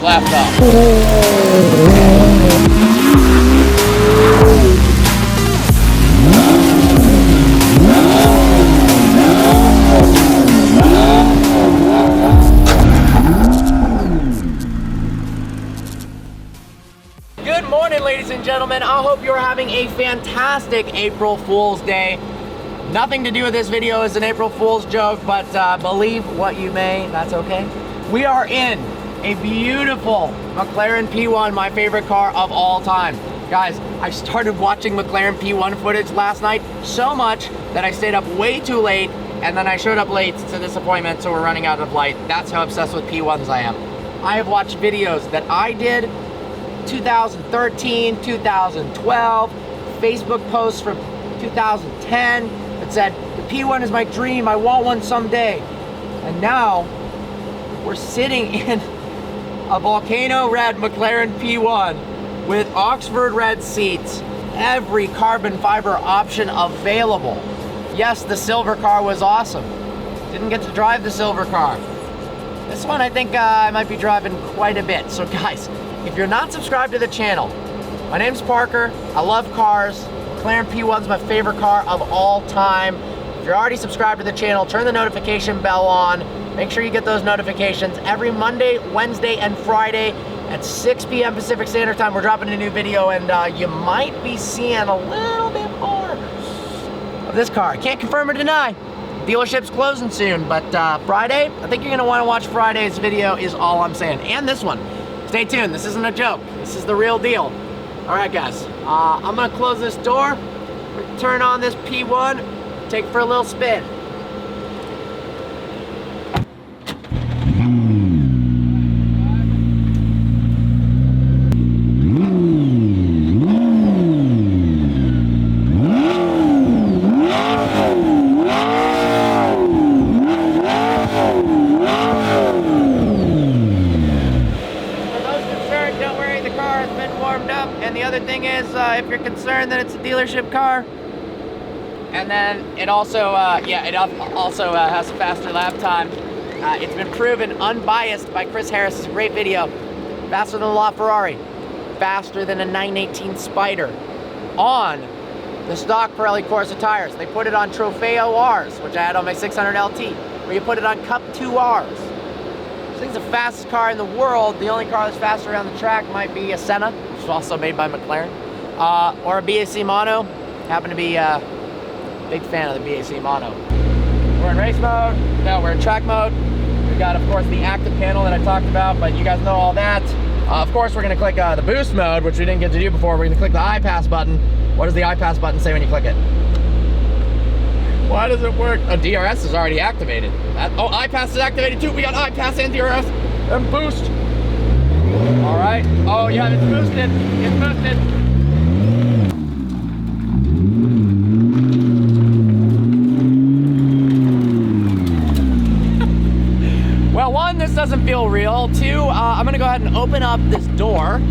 Left up. Good morning, ladies and gentlemen. I hope you're having a fantastic April Fool's Day. Nothing to do with this video is an April Fool's joke, but believe what you may, that's okay. We are in a beautiful McLaren P1, my favorite car of all time. Guys, I started watching McLaren P1 footage last night so much that I stayed up way too late, and then I showed up late to this appointment, so we're running out of light. That's how obsessed with P1s I am. I have watched videos that I did 2013, 2012, Facebook posts from 2010 that said, the P1 is my dream, I want one someday. And now, we're sitting in a volcano red McLaren P1 with Oxford red seats, every carbon fiber option available. Yes, the silver car was awesome. Didn't get to drive the silver car. This one I think I might be driving quite a bit. So guys, if you're not subscribed to the channel, my name's Parker, I love cars. McLaren P1's my favorite car of all time. If you're already subscribed to the channel, turn the notification bell on. Make sure you get those notifications every Monday, Wednesday, and Friday at 6 p.m. Pacific Standard Time. We're dropping a new video, and you might be seeing a little bit more of this car. I can't confirm or deny. Dealership's closing soon, but Friday, I think you're going to want to watch Friday's video is all I'm saying. And this one. Stay tuned. This isn't a joke. This is the real deal. All right, guys. I'm going to close this door, turn on this P1, take it for a little spin. And the other thing is, if you're concerned that it's a dealership car, and then it also, it also has a faster lap time. It's been proven unbiased by Chris Harris's great video. Faster than a LaFerrari, faster than a 918 Spider on the stock Pirelli Corsa tires. They put it on Trofeo Rs, which I had on my 600 LT, where you put it on Cup 2Rs. This thing's the fastest car in the world. The only car that's faster around the track might be a Senna, which is also made by McLaren, or a BAC Mono. Happen to be a big fan of the BAC Mono. We're in race mode. No, we're in track mode. We've got, of course, the active panel that I talked about, but you guys know all that. Of course, we're going to click the boost mode, which we didn't get to do before. We're going to click the iPass button. What does the iPass button say when you click it? Why does it work? Oh, DRS is already activated. Oh, iPass is activated too. We got iPass and DRS and boost. All right. Oh, yeah, it's boosted. It's boosted. Well, one, this doesn't feel real. Two, I'm gonna go ahead and open up this door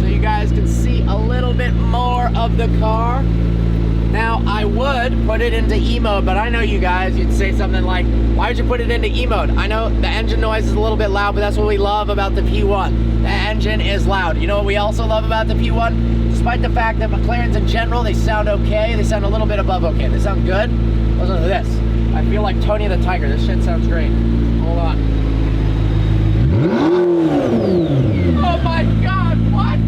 so you guys can see a little bit more of the car. Now, I would put it into E mode, but I know you guys, you'd say something like, why would you put it into E mode? I know the engine noise is a little bit loud, but that's what we love about the P1. The engine is loud. You know what we also love about the P1? Despite the fact that McLarens in general, they sound okay, they sound a little bit above okay. They sound good. Listen to this. I feel like Tony the Tiger. This shit sounds great. Hold on. Oh my God, what?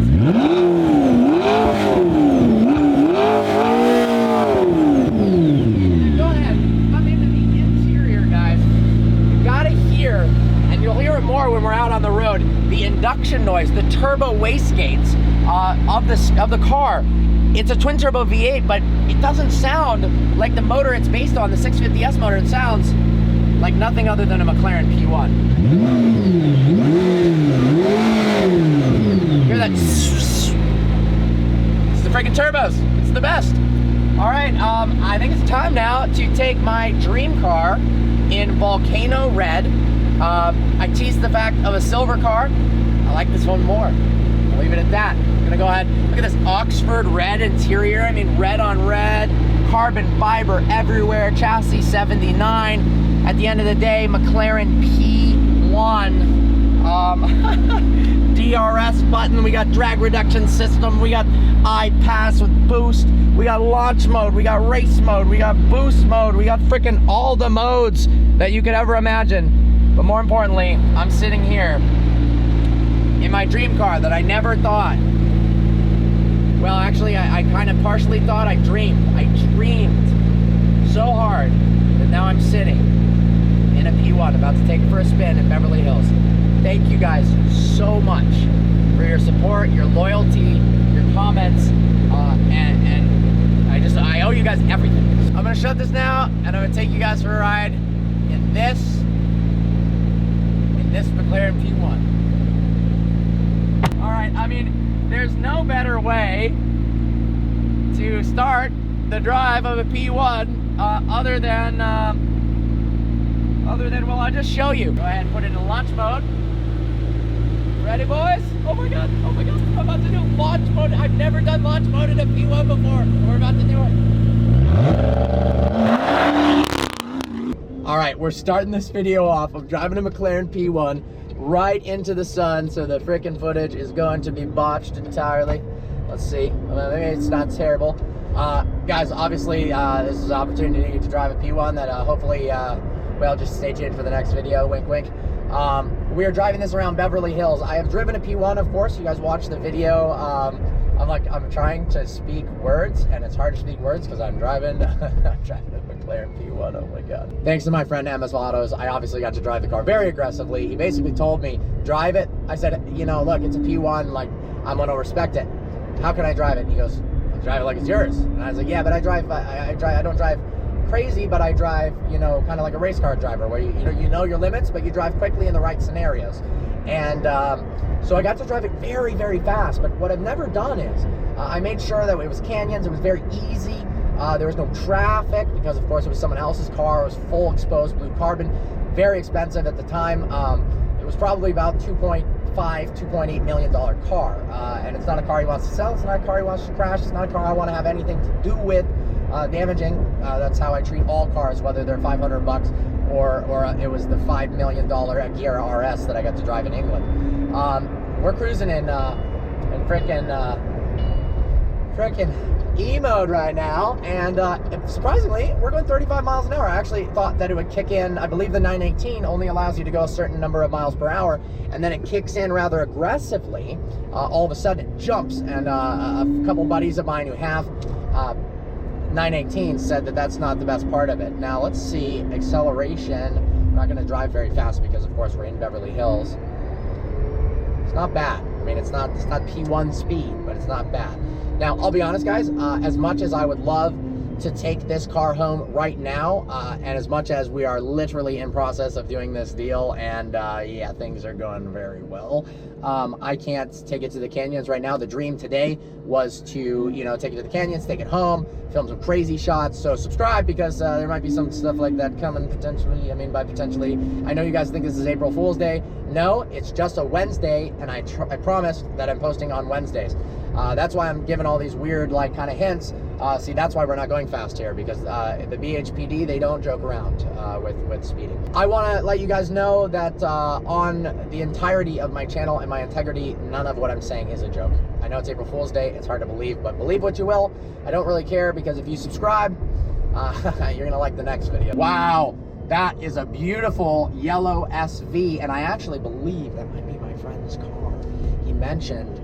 Go ahead, come into the interior, guys. You gotta hear, and you'll hear it more when we're out on the road, the induction noise, the turbo wastegates of the car. It's a twin turbo V8, but it doesn't sound like the motor it's based on, the 650S motor. It sounds like nothing other than a McLaren P1. Hear that? It's the freaking turbos. It's the best. All right, I think it's time now to take my dream car in Volcano Red. I teased the fact of a silver car. I like this one more. I'll leave it at that. I'm gonna go ahead, look at this Oxford red interior. I mean, red on red, carbon fiber everywhere, chassis 79. At the end of the day, McLaren P1. DRS button, we got drag reduction system, we got iPass with boost, we got launch mode, we got race mode, we got boost mode, we got freaking all the modes that you could ever imagine. But more importantly, I'm sitting here in my dream car that I never thought, well, actually, I kind of partially thought. I dreamed so hard that now I'm sitting in a P1 about to take it for a spin in Beverly Hills. Thank you guys so much for your support, your loyalty, your comments, and I owe you guys everything. I'm gonna shut this now, and I'm gonna take you guys for a ride in this McLaren P1. All right, I mean, there's no better way to start the drive of a P1 other than well, I'll just show you. Go ahead and put it in launch mode. Ready, boys? Oh my god, I'm about to do launch mode. I've never done launch mode in a P1 before. We're about to do it. All right, we're starting this video off of driving a McLaren P1 right into the sun, so the freaking footage is going to be botched entirely. Let's see, maybe it's not terrible. Guys, obviously, this is an opportunity to drive a P1 that hopefully, well, just stay tuned for the next video, wink, wink. We are driving this around Beverly Hills. I have driven a P1, of course. You guys watched the video. I'm trying to speak words, and it's hard to speak words because I'm driving a McLaren P1. Oh my god. Thanks to my friend MS Autos, I obviously got to drive the car very aggressively. He basically told me, drive it. I said, you know, look, it's a P1, like, I'm gonna respect it. How can I drive it? And he goes, I'll drive it like it's yours. And I was like, yeah, but I don't drive crazy, but I drive, you know, kind of like a race car driver, where you know your limits, but you drive quickly in the right scenarios. And so I got to drive it very, very fast. But what I've never done is I made sure that it was canyons. It was very easy. There was no traffic because, of course, it was someone else's car. It was full exposed blue carbon, very expensive at the time. It was probably about $2.8 million car, and it's not a car he wants to sell. It's not a car he wants to crash. It's not a car I want to have anything to do with damaging. That's how I treat all cars, whether they're $500 or it was the $5 million Gear RS that I got to drive in England. We're cruising in frickin' E mode right now, and surprisingly, we're going 35 miles an hour. I actually thought that it would kick in. I believe the 918 only allows you to go a certain number of miles per hour, and then it kicks in rather aggressively. All of a sudden, it jumps, and a couple buddies of mine who have 918 said that that's not the best part of it. Now, let's see acceleration. I'm not going to drive very fast because, of course, we're in Beverly Hills. It's not bad. I mean, it's not P1 speed, but it's not bad. Now, I'll be honest, guys, as much as I would love to take this car home right now, and as much as we are literally in process of doing this deal, and yeah, things are going very well, I can't take it to the canyons right now. The dream today was to, you know, take it to the canyons, take it home, film some crazy shots. So subscribe, because there might be some stuff like that coming potentially. I mean, by potentially, I know you guys think this is April Fool's Day. No, it's just a Wednesday, and I promise that I'm posting on Wednesdays. That's why I'm giving all these weird, like, kind of hints. See, that's why we're not going fast here, because the BHPD, they don't joke around with speeding. I want to let you guys know that on the entirety of my channel and my integrity, none of what I'm saying is a joke. I know it's April Fool's Day. It's hard to believe, but believe what you will. I don't really care, because if you subscribe, you're going to like the next video. Wow, that is a beautiful yellow SV, and I actually believe that might be my friend's car. He mentioned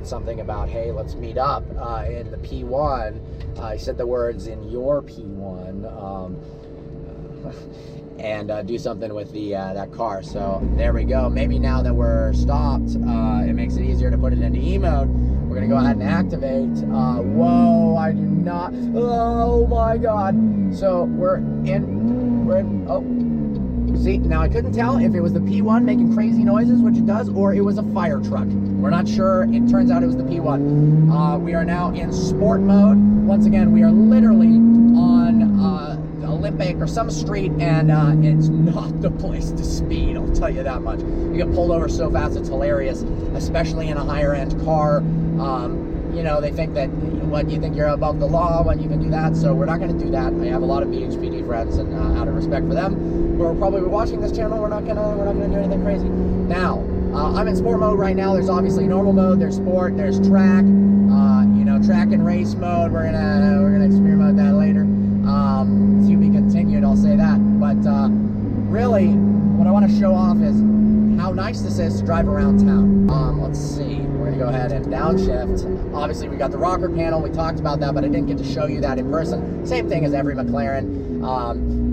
something about, hey, let's meet up in the P1. He said the words, in your P1, and do something with the that car. So there we go. Maybe now that we're stopped, it makes it easier to put it into E mode. We're gonna go ahead and activate. Whoa, I do not. Oh my God. So we're in. Oh. See, now I couldn't tell if it was the P1 making crazy noises, which it does, or it was a fire truck. We're not sure. It turns out it was the P1. We are now in sport mode. Once again, we are literally on a Olympic or some street, and it's not the place to speed, I'll tell you that much. You get pulled over so fast, it's hilarious, especially in a higher end car. You know, they think that, what, you think you're above the law when you can do that, so we're not going to do that. I have a lot of BHPD friends, and out of respect for them, who are probably watching this channel, we're not gonna do anything crazy. Now, I'm in sport mode right now. There's obviously normal mode, there's sport, there's track, you know, track and race mode. We're gonna experiment with that later. To be continued, I'll say that. But really, what I want to show off is how nice this is to drive around town. Let's see, we're gonna go ahead and downshift. Obviously, we got the rocker panel, we talked about that, but I didn't get to show you that in person. Same thing as every McLaren.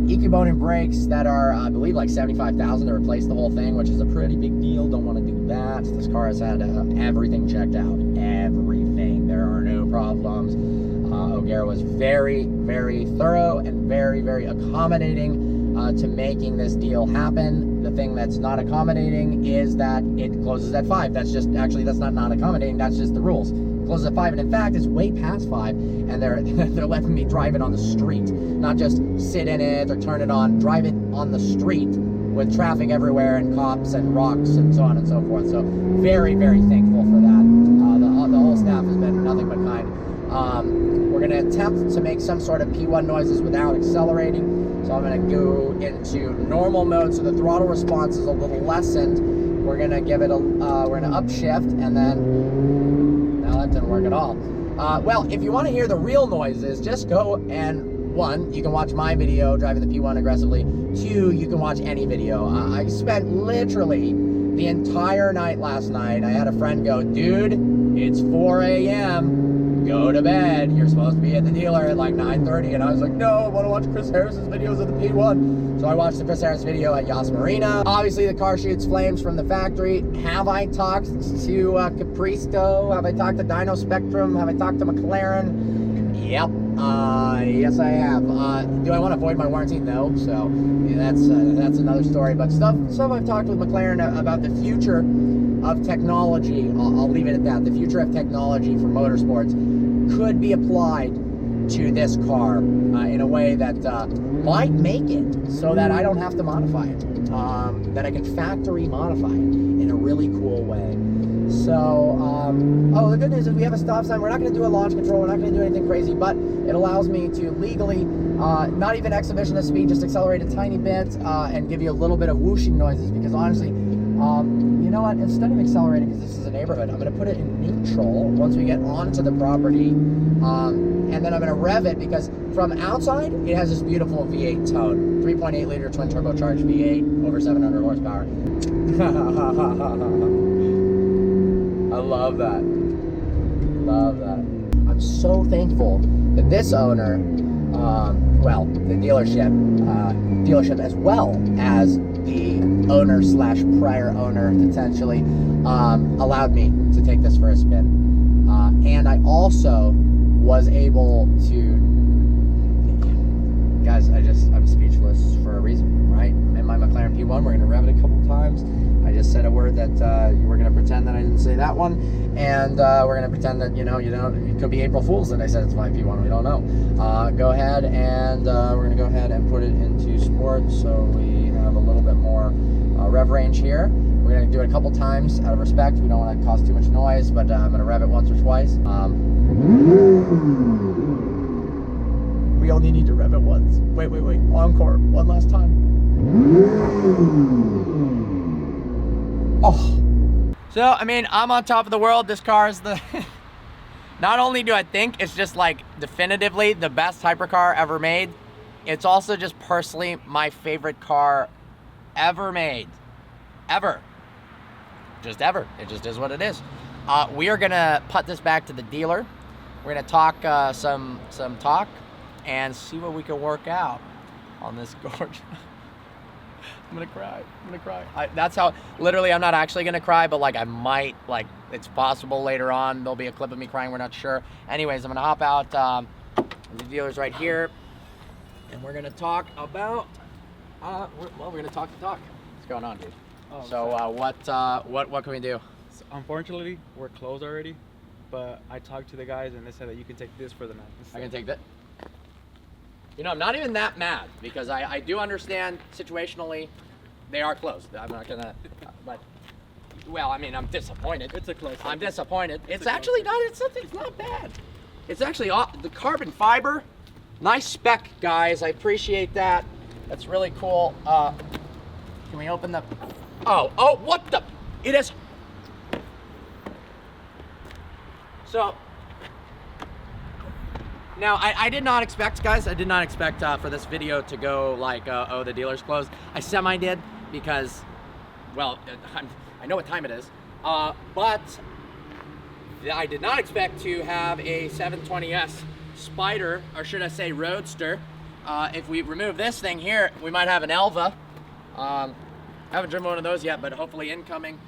EQ-Bonin brakes that are, I believe, like $75,000 to replace the whole thing, which is a pretty big deal. Don't want to do that. This car has had everything checked out. Everything. There are no problems. O'Gara was very, very thorough and very, very accommodating to making this deal happen. The thing that's not accommodating is that it closes at 5. That's just, actually, that's not accommodating. That's just the rules. It closes at 5, and in fact, it's way past 5, and they're letting me drive it on the street, not just sit in it or turn it on. Drive it on the street with traffic everywhere and cops and rocks and so on and so forth. So very, very thankful for that. The whole staff has been nothing but kind. We're going to attempt to make some sort of P1 noises without accelerating. So I'm going to go into normal mode, so the throttle response is a little lessened. We're going to give it a, we're going to upshift, and then, now that didn't work at all. Well, if you want to hear the real noises, just go and, 1, you can watch my video driving the P1 aggressively. 2, you can watch any video. I spent literally the entire night last night. I had a friend go, dude, it's 4 a.m. Go to bed. You're supposed to be at the dealer at like 9:30. And I was like, no, I want to watch Chris Harris's videos of the P1. So I watched the Chris Harris video at Yas Marina. Obviously, the car shoots flames from the factory. Have I talked to Capristo? Have I talked to Dyno Spectrum? Have I talked to McLaren? Yep. Yes, I have. Do I want to void my warranty? No. So yeah, that's another story. But stuff I've talked with McLaren about the future of technology. I'll leave it at that. The future of technology for motorsports could be applied to this car in a way that might make it so that I don't have to modify it. That I can factory modify it in a really cool way. So, oh, the good news is we have a stop sign. We're not going to do a launch control. We're not going to do anything crazy, but it allows me to legally, not even exhibition of speed, just accelerate a tiny bit and give you a little bit of whooshing noises, because honestly, you know what, instead of accelerating, because this is a neighborhood, I'm going to put it in neutral once we get onto the property, and then I'm going to rev it, because from outside, it has this beautiful V8 tone. 3.8 liter twin turbocharged V8, over 700 horsepower. I love that. Love that. I'm so thankful that this owner, well, the dealership as well as the owner slash prior owner potentially, allowed me to take this for a spin. And I also was able to, guys, I'm speechless for a reason, right? In my McLaren P1, we're gonna rev it a couple times. I just said a word that we're gonna pretend that I didn't say that one, and we're gonna pretend that, you know, it could be April Fool's that I said it's my P1. We don't know. Go ahead and we're gonna go ahead and put it into sport, so we have a little bit more rev range here. We're gonna do it a couple times out of respect. We don't want to cause too much noise, but I'm gonna rev it once or twice. We only need to rev it once. Wait. Encore. One last time. Oh. So, I mean, I'm on top of the world. This car is the... Not only do I think it's just like definitively the best hypercar ever made, it's also just personally my favorite car ever made. Ever. Just ever. It just is what it is. We are going to put this back to the dealer. We're going to talk some talk and see what we can work out on this gorgeous... I'm gonna cry. That's how, literally, I'm not actually gonna cry, but like I might, like it's possible later on there'll be a clip of me crying, we're not sure. Anyways, I'm gonna hop out, the dealer's right here, and we're gonna talk about, well, we're gonna talk the talk. What's going on, dude? Oh, so what can we do? So unfortunately, we're closed already, but I talked to the guys and they said that you can take this for the night. I can take that. You know, I'm not even that mad because I do understand situationally they are closed. I'm not gonna, but, well, I mean, I'm disappointed. It's a close I'm second. disappointed. It's actually not, it's not bad. It's actually, the carbon fiber, nice spec, guys. I appreciate that. That's really cool. Can we open the, oh, what the, it is. So, now I did not expect, guys, I did not expect for this video to go like, oh, the dealer's closed. I semi-did because, well, I know what time it is, but I did not expect to have a 720S Spider, or should I say Roadster. If we remove this thing here, we might have an Elva. I haven't driven one of those yet, but hopefully incoming.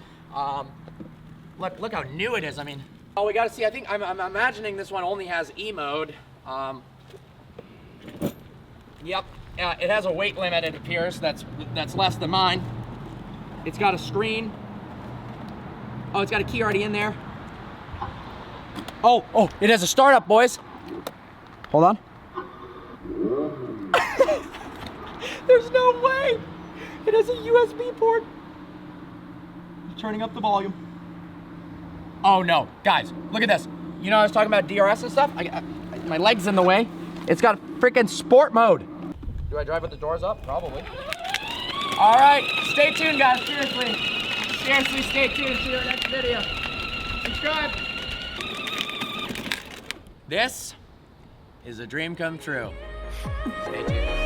Look how new it is. I mean, oh, we gotta see. I think I'm imagining this one only has E mode. Yep, it has a weight limit. It appears that's less than mine. It's got a screen. Oh, it's got a key already in there. Oh, it has a startup, boys. Hold on. There's no way. It has a USB port. Turning up the volume. Oh no, guys, look at this. You know I was talking about DRS and stuff? My leg's in the way. It's got freaking sport mode. Do I drive with the doors up? Probably. All right, stay tuned, guys, seriously. Seriously, stay tuned. See you in the next video. Subscribe. This is a dream come true. Stay tuned.